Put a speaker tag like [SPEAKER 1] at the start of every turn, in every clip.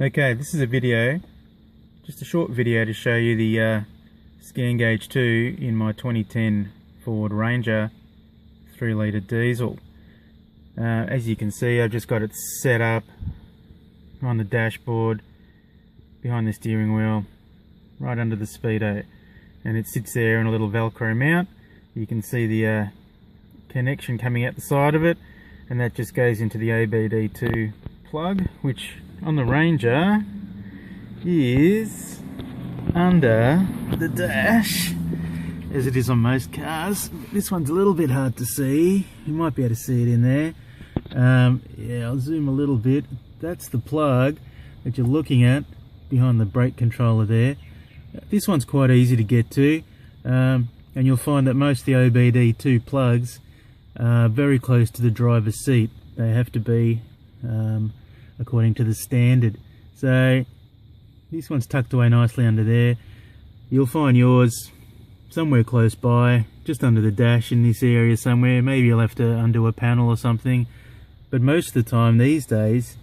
[SPEAKER 1] Okay, this is a video, just a short video to show you the Scangauge2 in my 2010 Ford Ranger 3 litre diesel. As you can see, I've just got it set up on the dashboard, behind the steering wheel, right under the speedo, and it sits there in a little Velcro mount. You can see the connection coming out the side of it, and that just goes into the OBD2 plug, which on the Ranger is under the dash, as it is on most cars. This one's a little bit hard to see. You might be able to see it in there. Yeah, I'll zoom a little bit. That's the plug that you're looking at behind the brake controller there. This one's quite easy to get to, and you'll find that most of the OBD2 plugs are very close to the driver's seat. They have to be according to the standard. So this one's tucked away nicely under there. You'll find yours somewhere close by, just under the dash in this area somewhere. Maybe you'll have to undo a panel or something, but most of the time these days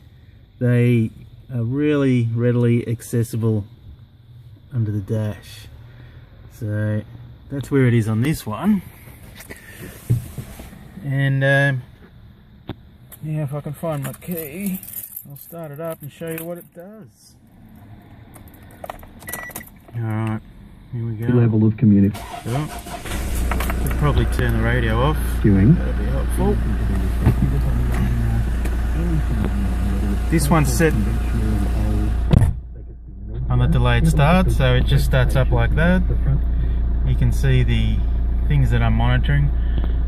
[SPEAKER 1] they are really readily accessible under the dash. So that's where it is on this one. And yeah, if I can find my key, I'll start it up and show you what it does. Alright, here we go.
[SPEAKER 2] Level of communication.
[SPEAKER 1] Sure. Should probably turn the radio off.
[SPEAKER 2] Queuing.
[SPEAKER 1] That'll be helpful. This one's set on the delayed start, so it just starts up like that. You can see the things that I'm monitoring.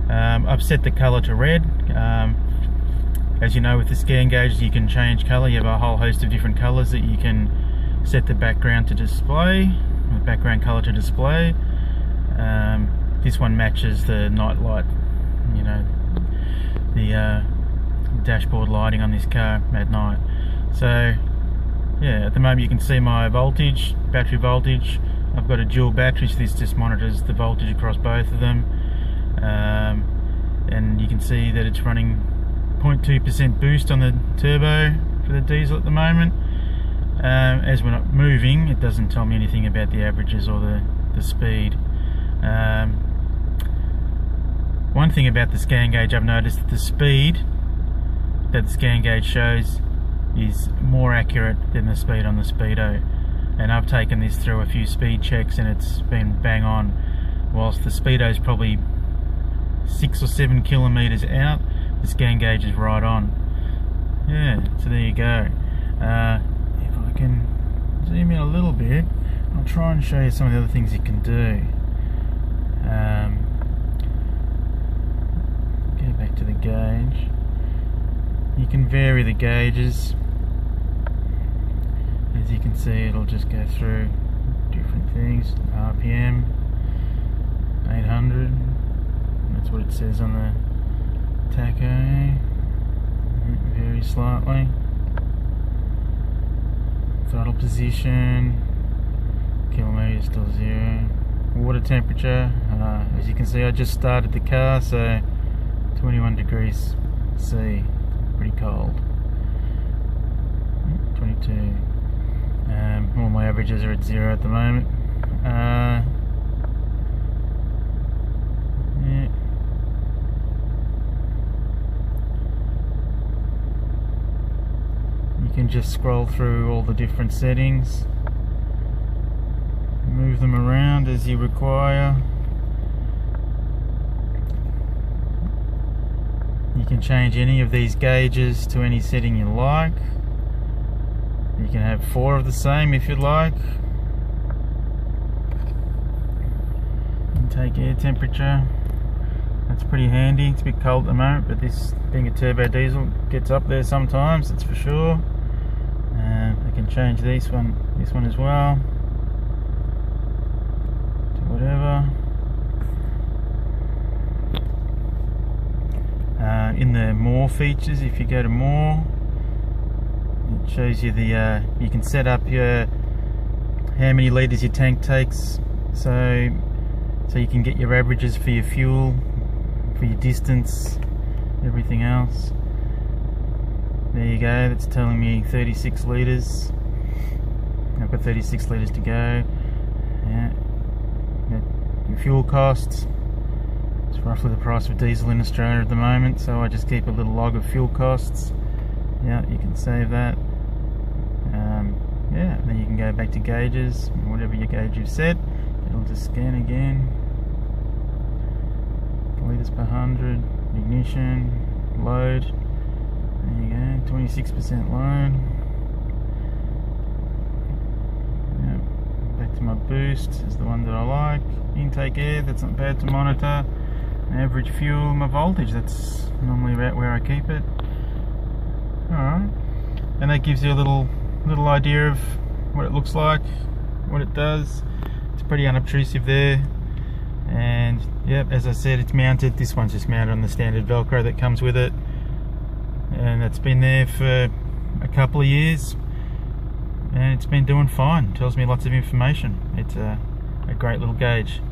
[SPEAKER 1] I've set the colour to red. As you know, with the Scangauge you can change colour. You have a whole host of different colours that you can set the background to display, the background colour to display. This one matches the night light, you know, the dashboard lighting on this car at night. So yeah, at the moment you can see my voltage, battery voltage. I've got a dual battery, so this just monitors the voltage across both of them. And you can see that it's running 0.2% boost on the turbo for the diesel at the moment. As we're not moving, it doesn't tell me anything about the averages or the speed. One thing about the Scangauge, I've noticed that the speed that the Scangauge shows is more accurate than the speed on the speedo, and I've taken this through a few speed checks and it's been bang on, whilst the speedo is probably 6 or 7 kilometers out. The Scangauge is right on. Yeah, so there you go. If I can zoom in a little bit, I'll try and show you some of the other things you can do. Go back to the gauge. You can vary the gauges. As you can see, it'll just go through different things. RPM 800. That's what it says on the tacho. Very slightly. Throttle position. Kilometres still 0. Water temperature. As you can see, I just started the car, so 21 degrees C. Pretty cold. 22. All my averages are at 0 at the moment. Yeah. You can just scroll through all the different settings, move them around as you require. You can change any of these gauges to any setting you like. You can have 4 of the same if you like. And take air temperature. That's pretty handy. It's a bit cold at the moment, but this being a turbo diesel gets up there sometimes, that's for sure. I can change this one as well to whatever. In the more features, if you go to more, it shows you the you can set up your how many litres your tank takes, so you can get your averages for your fuel, for your distance, everything else. There you go, that's telling me 36 litres. I've got 36 litres to go. Yeah. Your fuel costs, it's roughly the price of diesel in Australia at the moment, so I just keep a little log of fuel costs. Yeah, you can save that. Yeah, then you can go back to gauges, whatever your gauge you've set. It'll just scan again. Litres per 100, ignition, load. There you go, 26% load. Yep. Back to my boost is the one that I like. Intake air, that's not bad to monitor. Average fuel, my voltage, that's normally about where I keep it. Alright, and that gives you a little idea of what it looks like, what it does. It's pretty unobtrusive there. And yep, as I said, it's mounted. This one's just mounted on the standard Velcro that comes with it, and it's been there for a couple of years, and it's been doing fine. Tells me lots of information. It's a great little gauge.